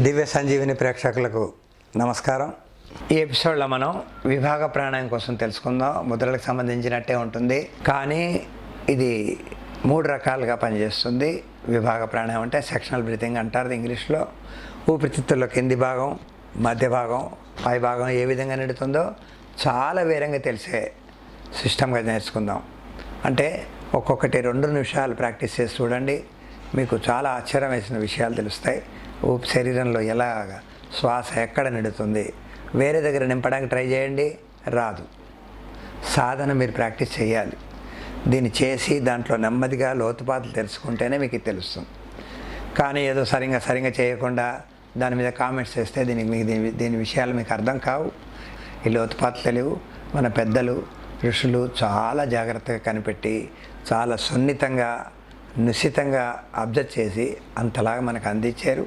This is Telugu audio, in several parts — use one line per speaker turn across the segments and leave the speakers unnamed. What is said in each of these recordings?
దివ్య సంజీవిని ప్రేక్షకులకు నమస్కారం. ఈ ఎపిసోడ్లో మనం విభాగ ప్రాణాయామం కోసం తెలుసుకుందాం. ముద్రలకు సంబంధించినట్టే ఉంటుంది, కానీ ఇది 3 రకాలుగా పనిచేస్తుంది. విభాగ ప్రాణాయామం అంటే సెక్షనల్ బ్రీతింగ్ అంటారు ఇంగ్లీష్లో. ఊపిరితిత్తుల్లో కింది భాగం, మధ్య భాగం, పై భాగం ఏ విధంగా నిండుతుందో చాలా వేరంగా తెలిసే సిస్టమ్గా నేర్చుకుందాం. అంటే ఒక్కొక్కటి 2 నిమిషాలు ప్రాక్టీస్ చేసి చూడండి, మీకు చాలా ఆశ్చర్యం వేసిన విషయాలు తెలుస్తాయి. శరీరంలో ఎలాగ శ్వాస ఎక్కడ నిండుతుంది, వేరే దగ్గర నింపడానికి ట్రై చేయండి, రాదు. సాధన మీరు ప్రాక్టీస్ చేయాలి. దీన్ని చేసి దాంట్లో నెమ్మదిగా లోతుపాతులు తెలుసుకుంటేనే మీకు ఇది తెలుస్తుంది. కానీ ఏదో సరిగా చేయకుండా దాని మీద కామెంట్స్ చేస్తే దీని విషయాలు మీకు అర్థం కావు. ఈ లోతుపాతులు తెలియవు. మన పెద్దలు ఋషులు చాలా జాగ్రత్తగా కనిపెట్టి చాలా సున్నితంగా నిశితంగా అబ్జర్వ్ చేసి అంతలాగా మనకు అందించారు.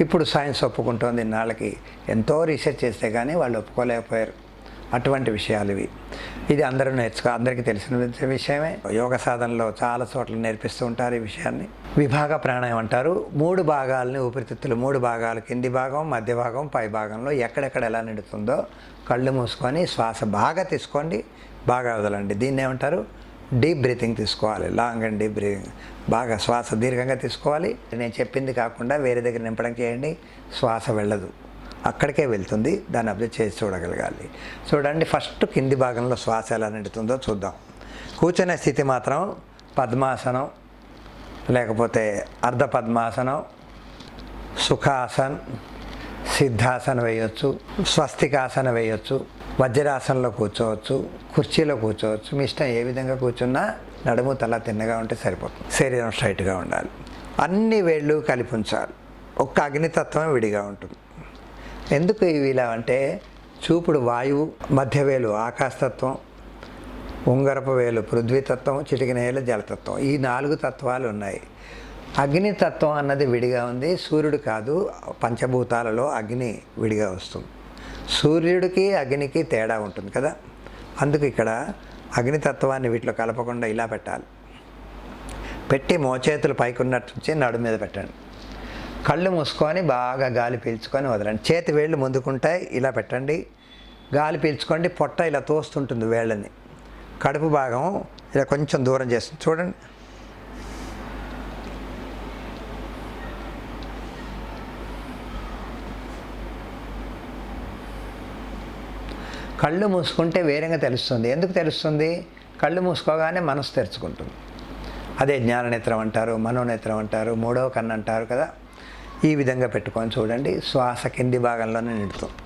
ఇప్పుడు సైన్స్ ఒప్పుకుంటోంది. నాళ్ళకి ఎంతో రీసెర్చ్ చేస్తే కానీ వాళ్ళు ఒప్పుకోలేకపోయారు. అటువంటి విషయాలు ఇవి. ఇది అందరికీ తెలిసిన విషయమే. యోగ సాధనలో చాలా చోట్ల నేర్పిస్తూ ఉంటారు ఈ విషయాన్ని. విభాగ ప్రాణాయామం అంటారు. 3 భాగాలని ఊపిరితిత్తులు 3 భాగాలు, కింది భాగం, మధ్య భాగం, పై భాగంలో ఎక్కడెక్కడ ఎలా నిండుతుందో కళ్ళు మూసుకొని శ్వాస బాగా తీసుకోండి, బాగా వదలండి. దీన్ని ఏమంటారు? డీప్ బ్రీతింగ్ తీసుకోవాలి. Long and deep breathing. బాగా శ్వాస దీర్ఘంగా తీసుకోవాలి. నేను చెప్పింది కాకుండా వేరే దగ్గర నింపడం చేయండి, శ్వాస వెళ్ళదు, అక్కడికే వెళ్తుంది. దాన్ని అబ్జర్వ్ చేసి చూడగలగాలి. చూడండి, ఫస్ట్ కింది భాగంలో శ్వాస ఎలా నిండుతుందో చూద్దాం. కూర్చునే స్థితి మాత్రం పద్మాసనం, లేకపోతే అర్ధ పద్మాసనం, సుఖాసన్, సిద్ధాసనం వేయొచ్చు, స్వస్తికాసనం వేయొచ్చు, వజ్రాసనంలో కూర్చోవచ్చు, కుర్చీలో కూర్చోవచ్చు. మీ ఇష్టం ఏ విధంగా కూర్చున్నా నడుము తల తిన్నగా ఉంటే సరిపోతుంది. శరీరం స్ట్రైట్గా ఉండాలి. అన్ని వేళ్ళు కలిపి ఉంచాలి. ఒక్క అగ్నితత్వం విడిగా ఉంటుంది. ఎందుకు ఇవి ఇలా అంటే, చూపుడు వాయువు, మధ్య వేలు ఆకాశతత్వం, ఉంగరపు వేలు పృథ్వీతత్వం, చిటికిన వేలు జలతత్వం. ఈ 4 తత్వాలు ఉన్నాయి. అగ్నితత్వం అన్నది విడిగా ఉంది. సూర్యుడు కాదు, పంచభూతాలలో అగ్ని విడిగా వస్తుంది. సూర్యుడికి అగ్నికి తేడా ఉంటుంది కదా. అందుకు ఇక్కడ అగ్నితత్వాన్ని వీటిలో కలపకుండా ఇలా పెట్టాలి. పెట్టి మోచేతులు పైకి ఉన్నట్టు నుంచి నడు మీద పెట్టండి. కళ్ళు మూసుకొని బాగా గాలి పీల్చుకొని వదలండి. చేతి వేళ్ళు ముందుకుంటాయి, ఇలా పెట్టండి. గాలి పీల్చుకోండి. పొట్ట ఇలా తోస్తుంటుంది వేళ్ళని. కడుపు భాగం ఇలా కొంచెం దూరం చేస్తుంది. చూడండి, కళ్ళు మూసుకుంటే వేరేగా తెలుస్తుంది. ఎందుకు తెలుస్తుంది? కళ్ళు మూసుకోగానే మనసు తెరుచుకుంటుంది. అదే జ్ఞాననేత్రం అంటారు, మనోనేత్రం అంటారు, 3వ కన్ను అంటారు కదా. ఈ విధంగా పెట్టుకొని చూడండి. శ్వాస కింది భాగంలోనే నిండుతుంది.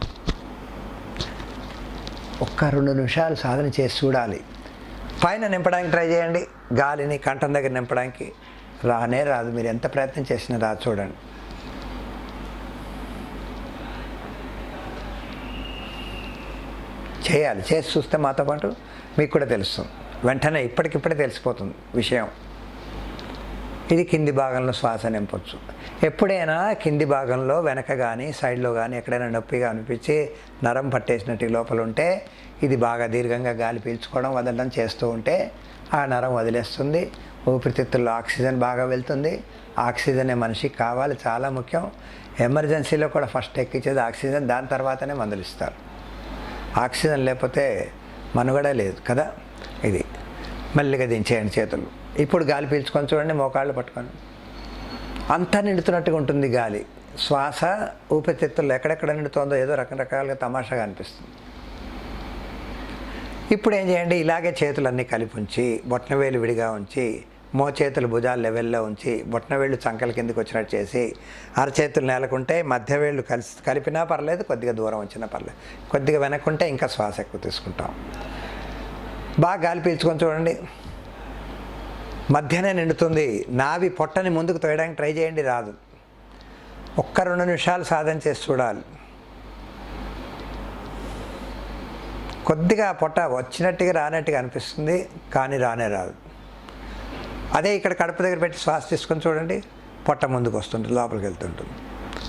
ఒక్క 2 నిమిషాలు సాధన చేసి చూడాలి. పైన నింపడానికి ట్రై చేయండి. గాలిని కంఠం దగ్గర నింపడానికి రాదు. మీరు ఎంత ప్రయత్నం చేసినా రాదు. చూడండి, చేయాలి. చేసి చూస్తే మాతో పాటు మీకు కూడా తెలుస్తుంది. వెంటనే ఇప్పటికిప్పుడే తెలిసిపోతుంది విషయం. ఇది కింది భాగంలో శ్వాస నింపొచ్చు. ఎప్పుడైనా కింది భాగంలో వెనక కానీ సైడ్లో కానీ ఎక్కడైనా నొప్పిగా అనిపించి నరం పట్టేసినట్టు లోపల ఉంటే, ఇది బాగా దీర్ఘంగా గాలి పీల్చుకోవడం వదలడం చేస్తూ ఉంటే ఆ నరం వదిలేస్తుంది. ఊపిరితిత్తుల్లో ఆక్సిజన్ బాగా వెళ్తుంది. ఆక్సిజనే మనిషికి కావాలి, చాలా ముఖ్యం. ఎమర్జెన్సీలో కూడా ఫస్ట్ ఎక్కించేది ఆక్సిజన్. దాని తర్వాతనే మందులు ఇస్తారు. ఆక్సిజన్ లేకపోతే మనుగడ లేదు కదా. ఇది మెల్లిగా దించేయండి చేతులు. ఇప్పుడు గాలి పీల్చుకొని చూడండి, మోకాళ్ళు పట్టుకొని. అంతా నిండుతున్నట్టుగా ఉంటుంది గాలి. శ్వాస ఊపిరితిత్తుల్లో ఎక్కడెక్కడ నిండుతుందో ఏదో రకరకాలుగా తమాషాగా అనిపిస్తుంది. ఇప్పుడు ఏం చేయండి, ఇలాగే చేతులన్నీ కలిపి ఉంచి, బొట్నవేలు విడిగా ఉంచి, మోచేతులు భుజాలు లెవెల్లో ఉంచి, బొట్నవేళ్ళు చంకల కిందకి వచ్చినట్టు చేసి, అరచేతులు నేలకుంటే మధ్య వేళ్ళు కలిపినా పర్లేదు, కొద్దిగా దూరం వచ్చినా పర్లేదు. కొద్దిగా వెనక్కుంటే ఇంకా శ్వాస ఎక్కువ తీసుకుంటాం. బాగా గాలి పీల్చుకొని చూడండి, మధ్యనే నిండుతుంది. నావి పొట్టని ముందుకు తోయడానికి ట్రై చేయండి, రాదు. ఒక్క 2 నిమిషాలు సాధన చేసి చూడాలి. కొద్దిగా పొట్ట వచ్చినట్టుగా రానట్టుగా అనిపిస్తుంది, కానీ రాదు. అదే ఇక్కడ కడుపు దగ్గర పెట్టి శ్వాస తీసుకొని చూడండి, పొట్ట ముందుకు వస్తుంటుంది, లోపలికి వెళ్తుంటుంది.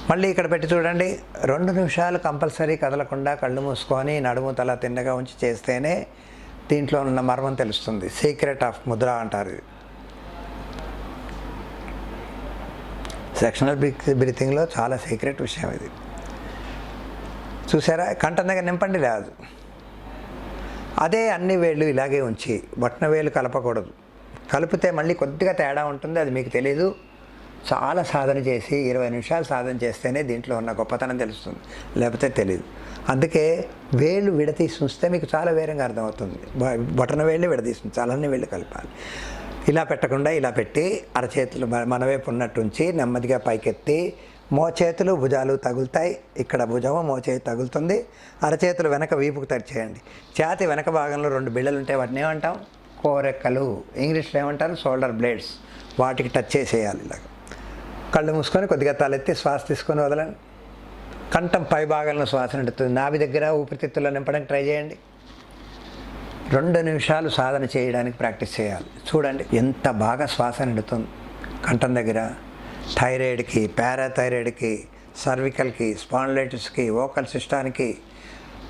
మళ్ళీ ఇక్కడ పెట్టి చూడండి. 2 నిమిషాలు కంపల్సరీ కదలకుండా కళ్ళు మూసుకొని నడుము తల తిన్నగా ఉంచి చేస్తేనే దీంట్లో ఉన్న మర్మం తెలుస్తుంది. సీక్రెట్ ఆఫ్ ముద్ర అంటారు. సెక్షనల్ బ్రీతింగ్లో చాలా సీక్రెట్ విషయం ఇది. చూసారా, కంఠం దగ్గర నింపండి రాదు. అదే అన్ని వేళ్ళు ఇలాగే ఉంచి బొట్టన వేలు కలపకూడదు. కలిపితే మళ్ళీ కొద్దిగా తేడా ఉంటుంది, అది మీకు తెలీదు. చాలా సాధన చేసి 20 నిమిషాలు సాధన చేస్తేనే దీంట్లో ఉన్న గొప్పతనం తెలుస్తుంది, లేకపోతే తెలీదు. అందుకే వేళ్ళు విడతీసి ఉంచితే మీకు చాలా వేరంగా అర్థమవుతుంది. బొటన వేళ్ళు విడదీసి చాలాన్ని వేళ్ళు కలపాలి. ఇలా పెట్టకుండా ఇలా పెట్టి అరచేతులు మన వైపు ఉన్నట్టు ఉంచి నెమ్మదిగా పైకెత్తి మోచేతులు భుజాలు తగులుతాయి. ఇక్కడ భుజము మోచేతి తగులుతుంది. అరచేతులు వెనక వీపుకు టచ్ చేయండి. ఛాతి వెనక భాగంలో 2 బిళ్ళలు ఉంటాయి, వాటిని ఏమంటాం? కోరెక్కలు. ఇంగ్లీష్లో ఏమంటారు? Shoulder blades. వాటికి టచ్ చేసేయాలి. ఇలాగ కళ్ళు మూసుకొని కొద్దిగా తలెత్తి శ్వాస తీసుకొని వదలండి. కంఠం పై భాగంలో శ్వాస నిండుతుంది. నాభి దగ్గర ఊపిరితిత్తుల్లో నింపడానికి ట్రై చేయండి. 2 నిమిషాలు సాధన చేయడానికి ప్రాక్టీస్ చేయాలి. చూడండి ఎంత బాగా శ్వాస నిండుతుంది కంఠం దగ్గర. థైరాయిడ్కి, పారాథైరాయిడ్కి, సర్వికల్కి, స్పాండిలైటిస్కి, వోకల్ సిస్టానికి,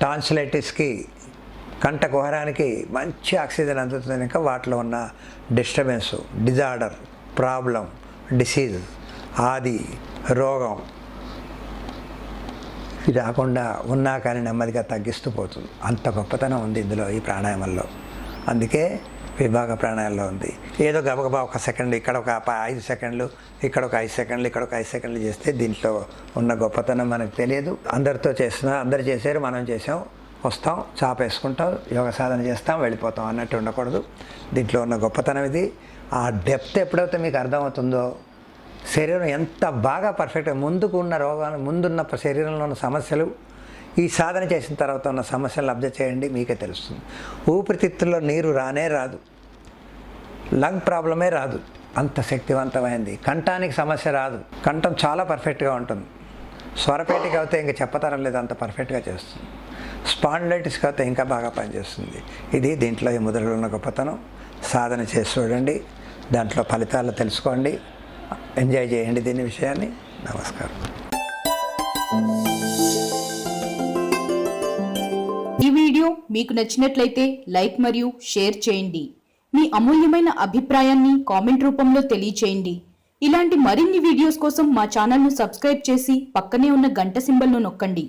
టాన్సిలైటిస్కి, కంఠ కుహరానికి మంచి ఆక్సిజన్ అందుతుంది. ఇంకా వాటిలో ఉన్న డిస్టర్బెన్స్, డిజార్డర్, ప్రాబ్లం, డిసీజ్, ఆది, రోగం ఇది రాకుండా ఉన్నా కానీ నెమ్మదిగా తగ్గిస్తూ పోతుంది. అంత గొప్పతనం ఉంది ఇందులో, ఈ ప్రాణాయామంలో. అందుకే విభాగ ప్రాణాయామంలో ఉంది. ఏదో గబగబా 1 సెకండ్, ఇక్కడ ఒక 5 సెకండ్లు, ఇక్కడ ఒక 5 సెకండ్లు, ఇక్కడ ఒక 5 సెకండ్లు చేస్తే దీంట్లో ఉన్న గొప్పతనం మనకు తెలియదు. అందరితో చేస్తున్నా, అందరు చేశారు, మనం చేసాం, వస్తాం, చాపేసుకుంటాం, యోగ సాధన చేస్తాం, వెళ్ళిపోతాం అన్నట్టు ఉండకూడదు. దీంట్లో ఉన్న గొప్పతనం ఇది. ఆ డెప్త్ ఎప్పుడైతే మీకు అర్థమవుతుందో, శరీరం ఎంత బాగా పర్ఫెక్ట్గా ముందుకు ఉన్న రోగాలు, ముందున్న శరీరంలో ఉన్న సమస్యలు, ఈ సాధన చేసిన తర్వాత ఉన్న సమస్యలను అబ్జర్వ్ చేయండి, మీకే తెలుస్తుంది. ఊపిరితిత్తుల్లో నీరు రానే రాదు, లంగ్ ప్రాబ్లమే రాదు, అంత శక్తివంతమైంది. కంఠానికి సమస్య రాదు, కంఠం చాలా పర్ఫెక్ట్గా ఉంటుంది. స్వరపేటికి అయితే ఇంకా చెప్పతరం లేదు, అంత పర్ఫెక్ట్గా చేస్తుంది. స్పాండిలైటిస్కి అయితే ఇంకా బాగా పనిచేస్తుంది. ఇది దీంట్లో ఈ ముద్రలో ఉన్న గొప్పతనం. సాధన చేసి చూడండి, దాంట్లో ఫలితాలు తెలుసుకోండి, ఎంజాయ్ చేయండి దీని విషయాన్ని. నమస్కారం.
ఈ వీడియో మీకు నచ్చినట్లయితే లైక్ మరియు షేర్ చేయండి. మీ అమూల్యమైన అభిప్రాయాన్ని కామెంట్ రూపంలో తెలియచేయండి. ఇలాంటి మరిన్ని వీడియోస్ కోసం మా ఛానల్ను సబ్స్క్రైబ్ చేసి పక్కనే ఉన్న గంట సింబల్ను నొక్కండి.